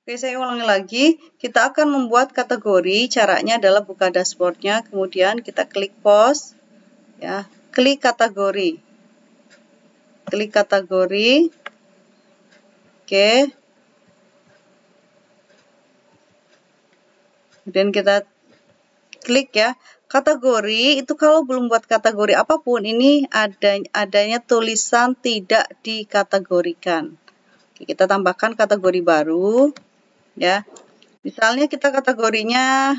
Oke, saya ulangi lagi. Kita akan membuat kategori. Caranya adalah buka dashboardnya, kemudian kita klik post, ya, klik kategori. Klik kategori. Oke. Kemudian kita klik ya. Kategori itu kalau belum buat kategori apapun, ini adanya tulisan tidak dikategorikan. Oke, kita tambahkan kategori baru. Ya, misalnya kita kategorinya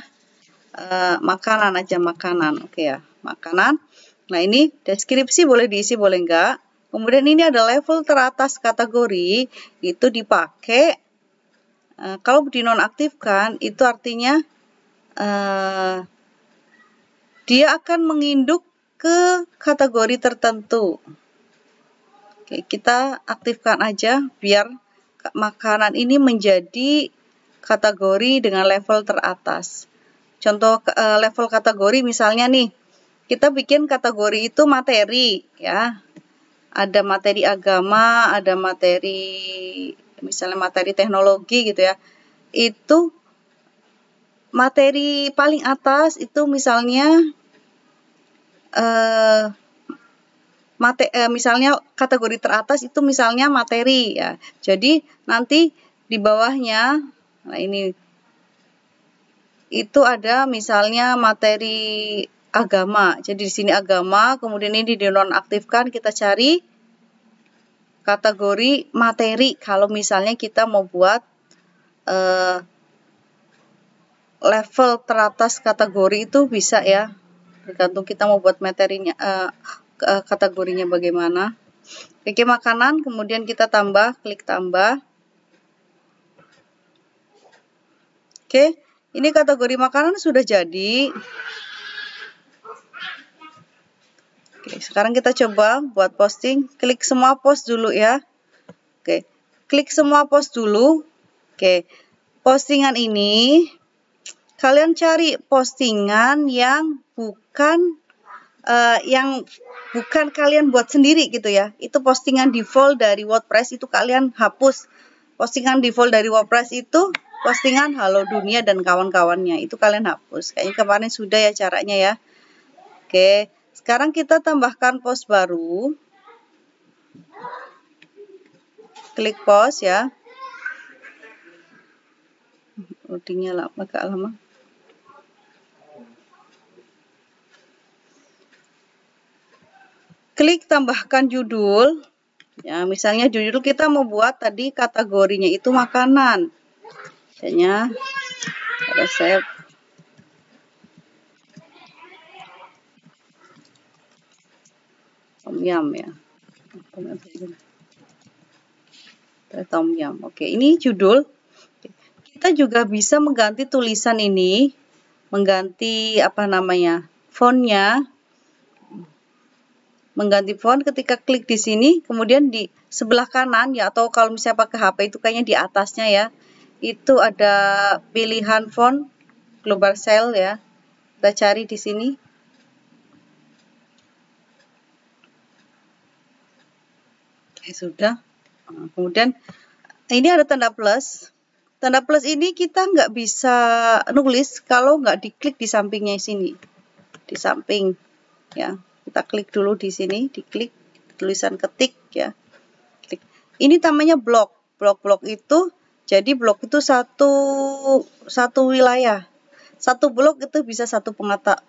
makanan aja, makanan. Oke ya, makanan. Nah, ini deskripsi boleh diisi, boleh enggak. Kemudian ini ada level teratas kategori, itu dipakai kalau dinonaktifkan, itu artinya dia akan menginduk ke kategori tertentu. Oke, kita aktifkan aja biar makanan ini menjadi kategori dengan level teratas. Contoh level kategori misalnya nih, kita bikin kategori itu materi ya. Ada materi agama, ada materi misalnya materi teknologi gitu ya. Itu materi paling atas itu misalnya misalnya kategori teratas itu misalnya materi ya. Jadi nanti di bawahnya, nah ini itu ada misalnya materi agama. Jadi di sini agama, kemudian ini dinonaktifkan, kita cari kategori materi. Kalau misalnya kita mau buat level teratas kategori itu bisa ya. Tergantung kita mau buat materinya, kategorinya bagaimana. Oke, makanan, kemudian kita tambah, klik tambah. Oke, ini kategori makanan sudah jadi. Oke, sekarang kita coba buat posting. Klik semua post dulu ya. Oke, klik semua post dulu. Oke, postingan ini kalian cari postingan yang bukan kalian buat sendiri gitu ya. Itu postingan default dari WordPress, itu kalian hapus. Postingan default dari WordPress itu postingan Halo Dunia dan kawan-kawannya, itu kalian hapus. Kayaknya kemarin sudah ya caranya ya. Oke, sekarang kita tambahkan post baru. Klik post ya. Loadingnya agak lama. Klik tambahkan judul. Ya, misalnya judul kita mau buat tadi kategorinya itu makanan. Misalnya resep tom yum ya. Tom yum. Oke, ini judul. Kita juga bisa mengganti tulisan ini, mengganti apa namanya, fontnya. Mengganti font ketika klik di sini, kemudian di sebelah kanan ya, atau kalau misalnya pakai HP itu kayaknya di atasnya ya, itu ada pilihan font global style ya. Kita cari di sini. Oke, sudah. Nah, kemudian ini ada tanda plus. Tanda plus ini kita nggak bisa nulis kalau nggak diklik di sampingnya sini, di samping ya. Kita klik dulu di sini, diklik tulisan ketik ya. Klik. Ini namanya blok. Blok-blok itu, jadi blok itu satu wilayah. Satu blok itu bisa satu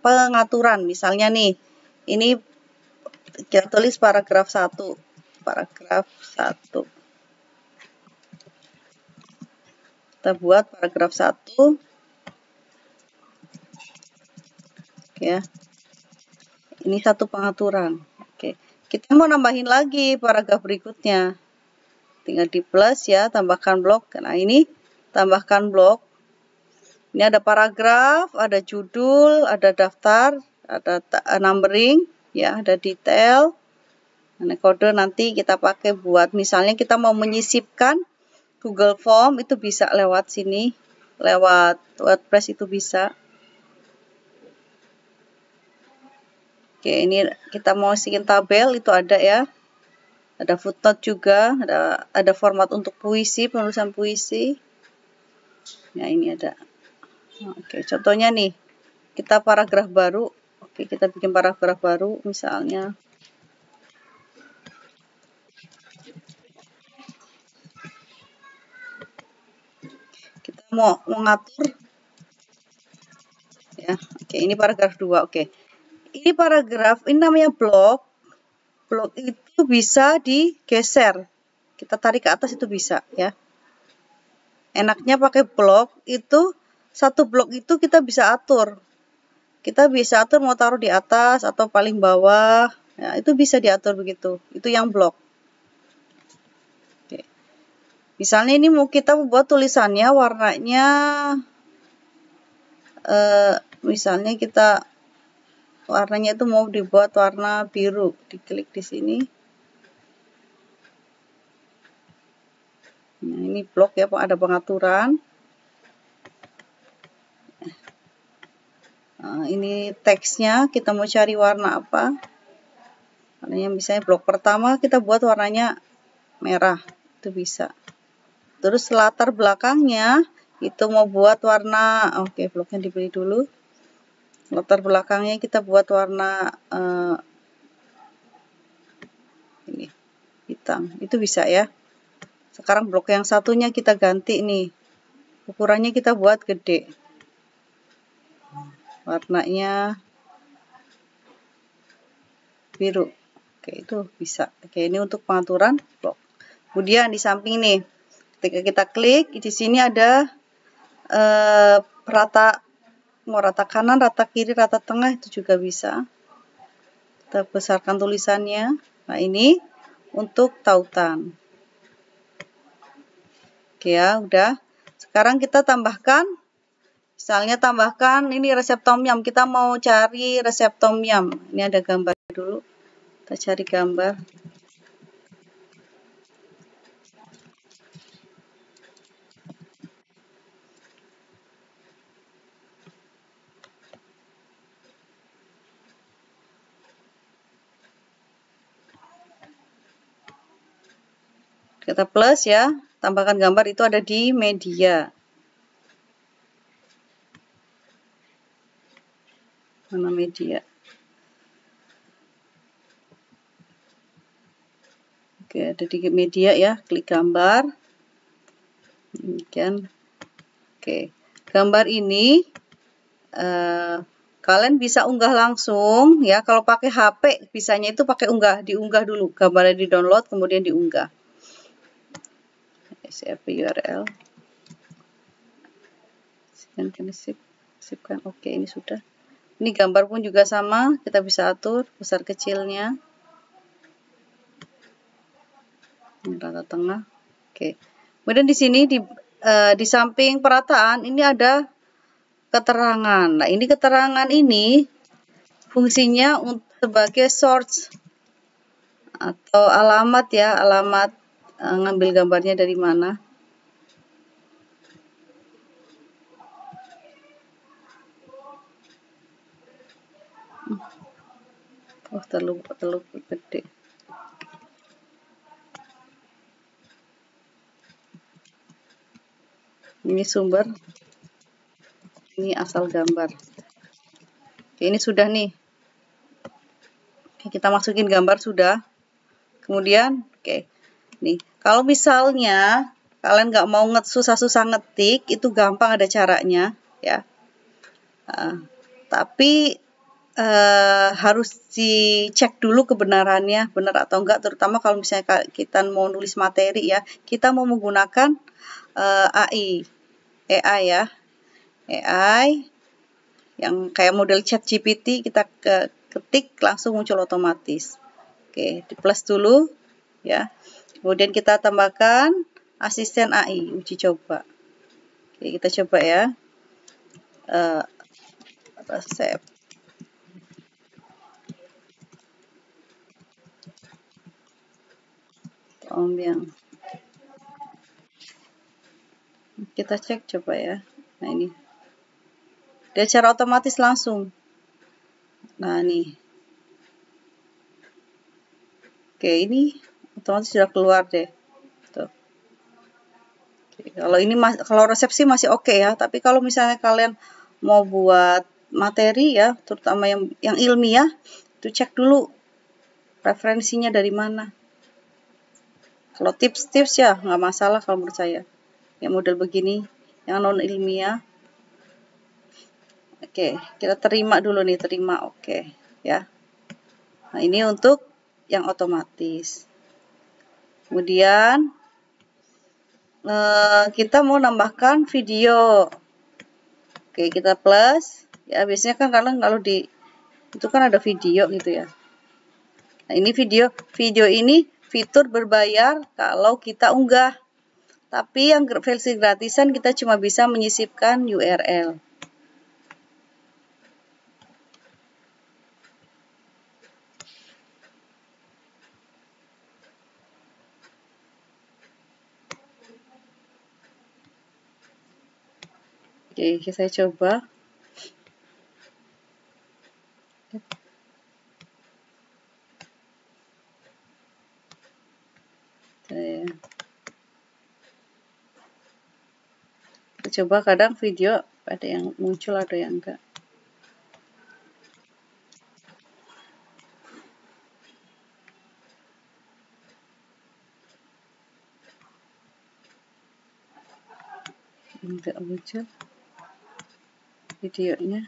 pengaturan. Misalnya nih, ini kita tulis paragraf 1. Paragraf 1. Kita buat paragraf 1. Ya. Ini satu pengaturan. Oke. Kita mau nambahin lagi paragraf berikutnya. Tinggal di plus ya, tambahkan blok. Nah, ini tambahkan blok. Ini ada paragraf, ada judul, ada daftar, ada numbering, ya, ada detail. Nah, kode nanti kita pakai buat misalnya kita mau menyisipkan Google Form, itu bisa lewat sini, lewat WordPress itu bisa. Oke, ini kita mau isiin tabel, itu ada ya. Ada footnote juga, ada format untuk puisi, penulisan puisi. Nah, ini ada. Oke, contohnya nih, kita paragraf baru. Oke, kita bikin paragraf baru, misalnya. Kita mau mengatur, ya. Oke, ini paragraf 2. Oke, ini paragraf, ini namanya blok. Blok itu bisa digeser. Kita tarik ke atas itu bisa, ya. Enaknya pakai blok itu, satu blok itu kita bisa atur. Kita bisa atur mau taruh di atas atau paling bawah. Ya, itu bisa diatur begitu. Itu yang blok. Oke. Misalnya ini mau kita buat tulisannya warnanya, misalnya kita warnanya itu mau dibuat warna biru. Diklik di sini. Nah, ini blok ya, ada pengaturan. Nah, ini teksnya, kita mau cari warna apa. Warnanya misalnya blok pertama kita buat warnanya merah, itu bisa. Terus latar belakangnya itu mau buat warna, oke, bloknya dipilih dulu. Latar belakangnya kita buat warna ini hitam, itu bisa ya. Sekarang blok yang satunya kita ganti nih, ukurannya kita buat gede, warnanya biru. Oke, itu bisa. Oke, ini untuk pengaturan blok. Kemudian di samping nih, ketika kita klik di sini ada rata, mau rata kanan, rata kiri, rata tengah, itu juga bisa. Kita besarkan tulisannya. Nah, ini untuk tautan. Oke ya, udah. Sekarang kita tambahkan, misalnya tambahkan ini resep tom yum. Kita mau cari resep tom yum. Ini ada gambar dulu. Kita cari gambar. Kita plus ya, tambahkan gambar, itu ada di media. Mana media? Oke, ada di media ya, klik gambar. Demikian. Oke, gambar ini kalian bisa unggah langsung ya. Kalau pakai HP bisanya itu pakai diunggah dulu. Gambarnya di download kemudian diunggah. CRP URL. Sipkan. Oke, ini sudah. Ini gambar pun juga sama, kita bisa atur besar kecilnya. Ini rata tengah. Oke. Kemudian di sini di samping perataan ini ada keterangan. Nah, ini keterangan ini fungsinya sebagai source atau alamat ya, alamat ngambil gambarnya dari mana. Oh, terlalu gede. Ini sumber, ini asal gambar. Oke, ini sudah nih. Oke, kita masukin gambar sudah. Kemudian, oke, nih, kalau misalnya kalian nggak mau susah-susah ngetik, itu gampang, ada caranya, ya. Tapi harus dicek dulu kebenarannya, benar atau enggak, terutama kalau misalnya kita mau nulis materi ya, kita mau menggunakan AI ya, AI yang kayak model ChatGPT, kita ketik langsung muncul otomatis. Oke, di plus dulu ya. Kemudian kita tambahkan asisten AI, uji coba. Oke, kita coba ya. Resep tom yum. Kita cek coba ya. Nah, ini. Dia secara otomatis langsung. Nah, nih. Oke, ini otomatis sudah keluar deh. Tuh. Kalau ini kalau resepsi masih oke ya, tapi kalau misalnya kalian mau buat materi ya, terutama yang ilmiah, itu cek dulu referensinya dari mana. Kalau tips-tips ya nggak masalah kalau menurut saya. Yang model begini, yang non ilmiah. Oke, kita terima dulu nih, terima oke ya. Nah, ini untuk yang otomatis. Kemudian kita mau nambahkan video. Oke, kita plus. Ya, biasanya kan kalau di itu kan ada video gitu ya. Nah, ini video ini fitur berbayar kalau kita unggah. Tapi yang versi gratisan kita cuma bisa menyisipkan URL. Oke, saya coba. Kita coba kadang video ada yang muncul, ada yang enggak. Enggak muncul videonya.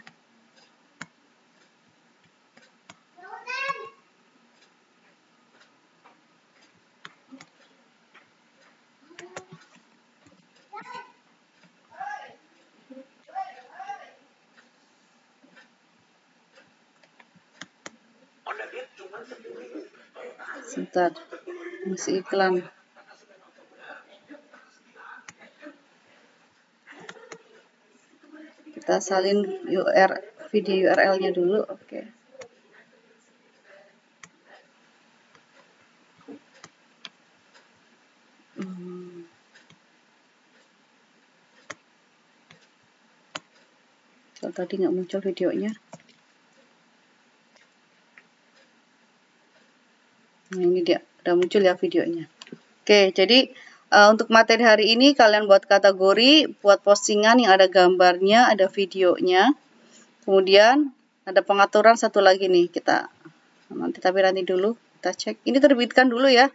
Sebentar, masih iklan. Kita salin video URL-nya dulu, oke. Kalau tadi nggak muncul videonya. Nah, ini dia, udah muncul ya videonya. Oke, jadi untuk materi hari ini kalian buat kategori, buat postingan yang ada gambarnya, ada videonya. Kemudian ada pengaturan satu lagi nih, tapi nanti dulu kita cek. Ini terbitkan dulu ya.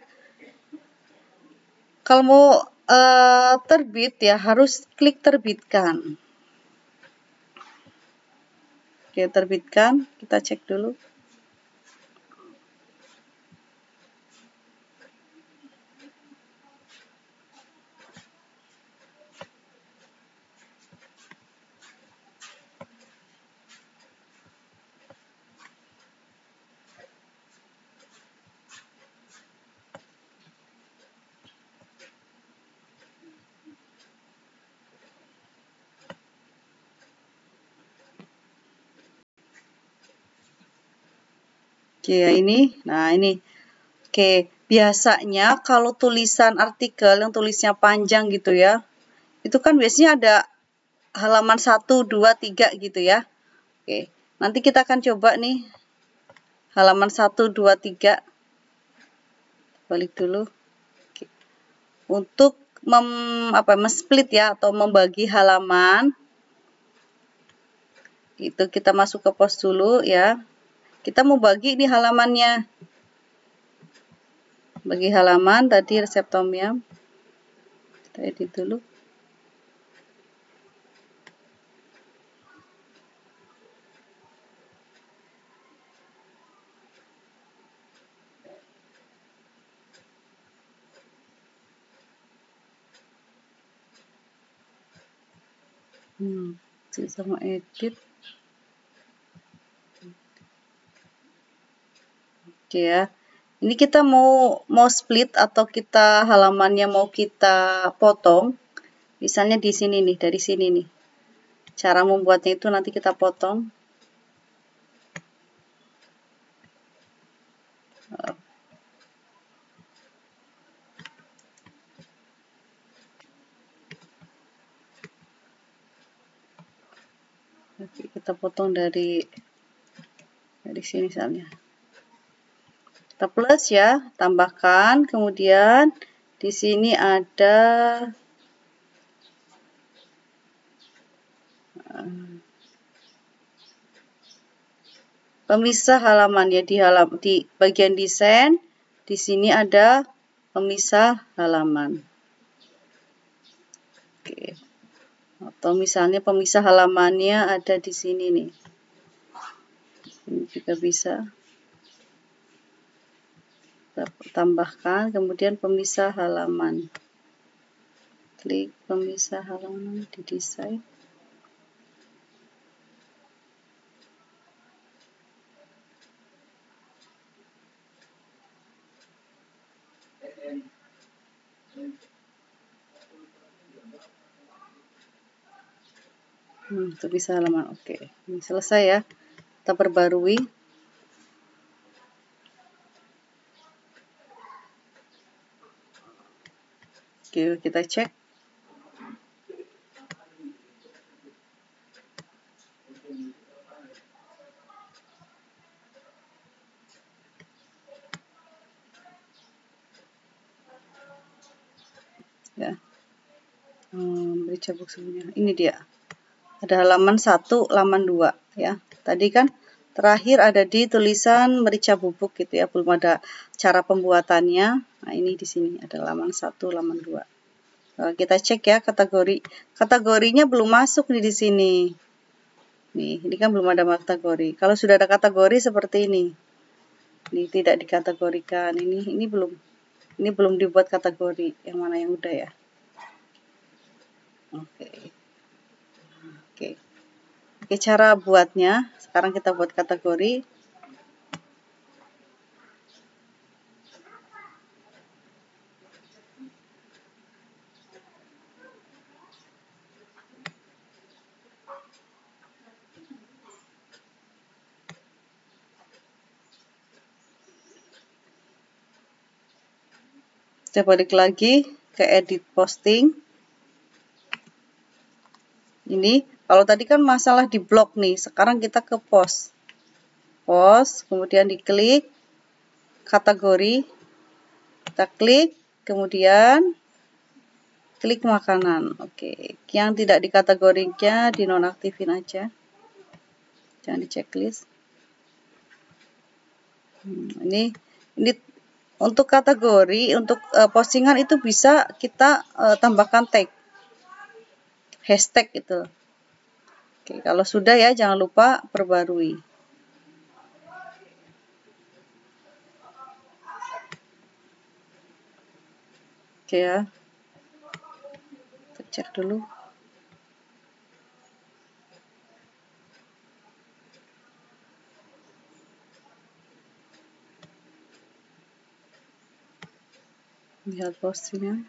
Kalau mau terbit ya harus klik terbitkan. Oke, terbitkan, kita cek dulu. Oke, ini. Nah, ini. Oke, biasanya kalau tulisan artikel yang tulisnya panjang gitu ya, itu kan biasanya ada halaman 1, 2, 3 gitu ya. Oke, nanti kita akan coba nih halaman 1, 2, 3. Balik dulu. Oke. Untuk split ya atau membagi halaman. Itu kita masuk ke post dulu ya. Kita mau bagi di halamannya. Bagi halaman tadi resep tom yum. Kita edit dulu. Sama edit. Oke ya. Ini kita mau split atau kita halamannya mau kita potong. Misalnya di sini nih, dari sini nih. Cara membuatnya itu nanti kita potong. Kita potong dari sini misalnya. Kita plus ya, tambahkan, kemudian di sini ada Pemisah halaman ya, di bagian desain di sini ada pemisah halaman. Oke. Atau misalnya pemisah halamannya ada di sini nih. Ini juga bisa. Kita tambahkan, kemudian pemisah halaman. Klik pemisah halaman di desain. Itu bisa halaman. Oke, ini selesai ya. Kita perbarui. Oke, kita cek. Ya. Beri cabuk sebelumnya. Ini dia. Ada halaman 1, halaman 2 ya. Tadi kan terakhir ada di tulisan merica bubuk gitu ya, belum ada cara pembuatannya. Nah, ini di sini ada halaman 1, halaman 2. Kita cek ya kategori. Kategorinya belum masuk nih di sini. Nih, ini kan belum ada kategori. Kalau sudah ada kategori seperti ini. Ini tidak dikategorikan. Ini belum dibuat kategori. Yang mana yang udah ya? Oke. Oke, cara buatnya. Sekarang kita buat kategori. Kita balik lagi ke edit posting. Ini, kalau tadi kan masalah di blog nih, sekarang kita ke post. Post, kemudian diklik, kategori, kita klik, kemudian klik makanan. Oke, yang tidak dikategorinya dinonaktifin aja. Jangan di checklist. Ini untuk kategori, untuk postingan itu bisa kita tambahkan tag, hashtag itu. Oke, kalau sudah ya jangan lupa perbarui. Oke ya, kita cek dulu. Lihat postingan.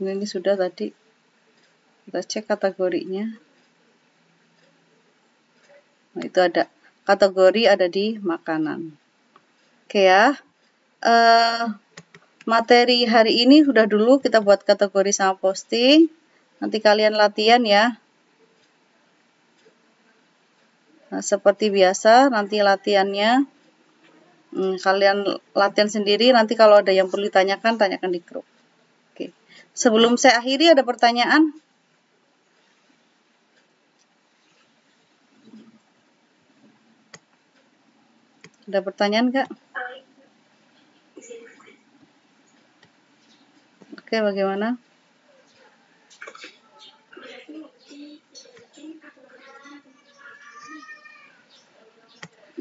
Ini sudah tadi. Kita cek kategorinya. Nah, itu ada. Kategori ada di makanan. Oke ya. Materi hari ini sudah dulu kita buat kategori sama posting. Nanti kalian latihan ya. Nah, seperti biasa, nanti latihannya kalian latihan sendiri. Nanti kalau ada yang perlu ditanyakan, tanyakan di grup. Oke. Sebelum saya akhiri, ada pertanyaan? Ada pertanyaan nggak? Oke, bagaimana?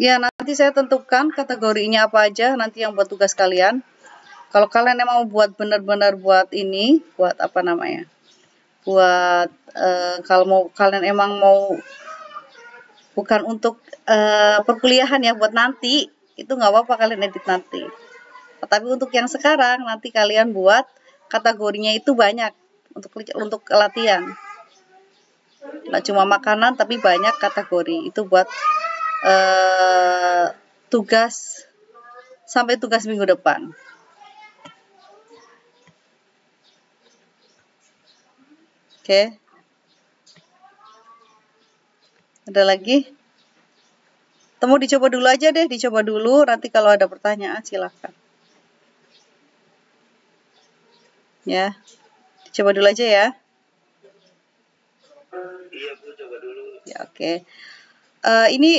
Ya, nanti saya tentukan kategorinya apa aja, nanti yang buat tugas kalian. Kalau kalian emang buat benar-benar buat ini, buat apa namanya? Buat kalau kalian emang mau bukan untuk perkuliahan ya, buat nanti, itu nggak apa-apa kalian edit nanti. Tapi untuk yang sekarang, nanti kalian buat kategorinya itu banyak untuk latihan. Nggak cuma makanan, tapi banyak kategori. Itu buat tugas sampai tugas minggu depan. Oke. Ada lagi? Temu dicoba dulu aja deh, dicoba dulu. Nanti kalau ada pertanyaan silahkan. Ya, coba dulu aja ya. Iya Bu, coba dulu. Ya, oke. Ini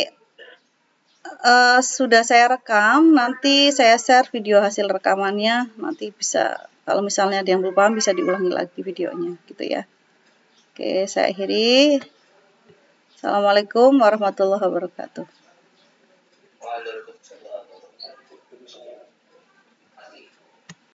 sudah saya rekam, nanti saya share video hasil rekamannya, nanti bisa, kalau misalnya ada yang belum paham bisa diulangi lagi videonya, gitu ya. Oke, saya akhiri. Assalamualaikum warahmatullahi wabarakatuh.